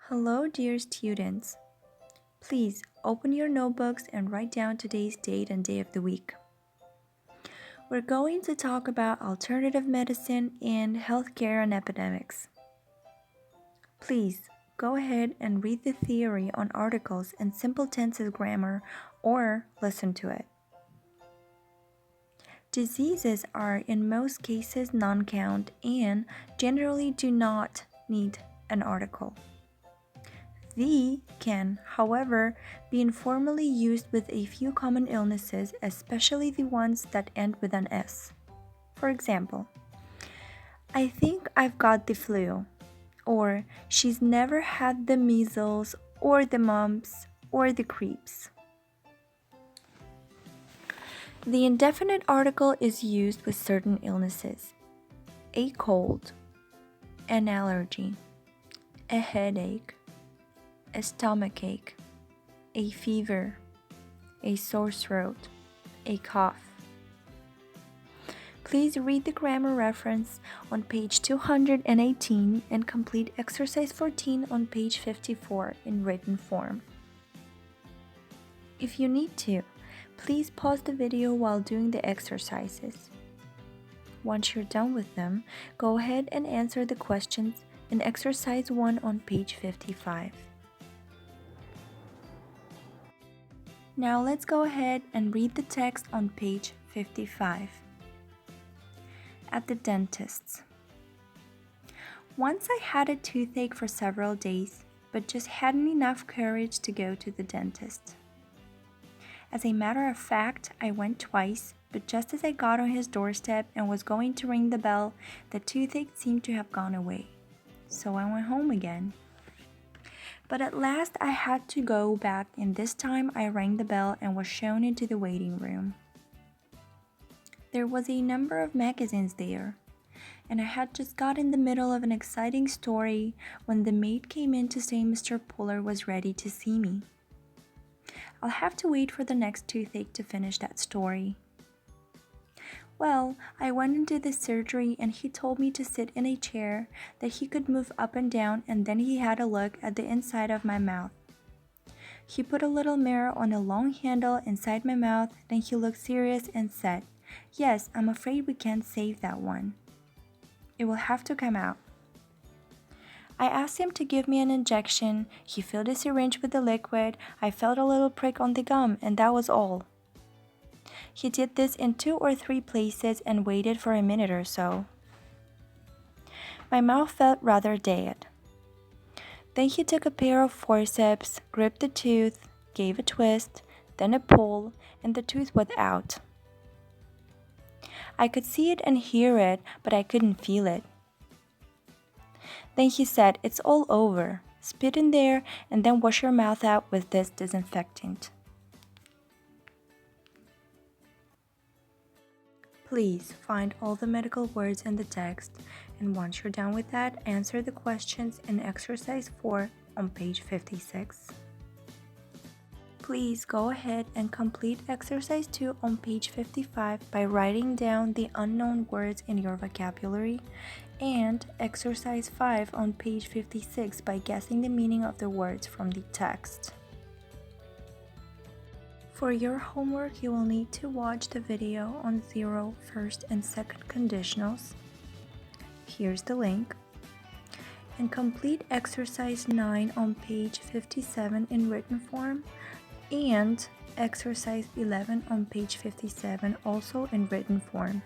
Hello, dear students. Please open your notebooks and write down today's date and day of the week. We're going to talk about alternative medicine and healthcare and epidemics. Please go ahead and read the theory on articles and simple tenses grammar or listen to it. Diseases are in most cases non-count and generally do not need an article. The can, however, be informally used with a few common illnesses, especially the ones that end with an S. For example, I think I've got the flu, or she's never had the measles, or the mumps, or the creeps. The indefinite article is used with certain illnesses: a cold, an allergy, a headache, a stomachache, a fever, a sore throat, a cough. Please read the grammar reference on page 218 and complete exercise 14 on page 54 in written form. If you need to, please pause the video while doing the exercises. Once you're done with them, go ahead and answer the questions in exercise 1 on page 55. Now let's go ahead and read the text on page 55. At the dentist's. Once I had a toothache for several days, but just hadn't enough courage to go to the dentist. As a matter of fact, I went twice, but just as I got on his doorstep and was going to ring the bell, the toothache seemed to have gone away. So I went home again. But at last I had to go back, and this time I rang the bell and was shown into the waiting room. There was a number of magazines there, and I had just got in the middle of an exciting story when the maid came in to say Mr. Puller was ready to see me. I'll have to wait for the next toothache to finish that story. Well, I went into the surgery and he told me to sit in a chair that he could move up and down, and then he had a look at the inside of my mouth. He put a little mirror on a long handle inside my mouth, then he looked serious and said, "Yes, I'm afraid we can't save that one. It will have to come out." I asked him to give me an injection. He filled the syringe with the liquid. I felt a little prick on the gum, and that was all. He did this in 2 or 3 places and waited for a minute or so. My mouth felt rather dead. Then he took a pair of forceps, gripped the tooth, gave a twist, then a pull, and the tooth was out. I could see it and hear it, but I couldn't feel it. Then he said, "It's all over. Spit in there and then wash your mouth out with this disinfectant." Please find all the medical words in the text, and once you're done with that, answer the questions in exercise 4 on page 56. Please go ahead and complete exercise 2 on page 55 by writing down the unknown words in your vocabulary, and exercise 5 on page 56 by guessing the meaning of the words from the text. For your homework, you will need to watch the video on 0, 1st, and 2nd conditionals. Here's the link. And complete exercise 9 on page 57 in written form, and exercise 11 on page 57 also in written form.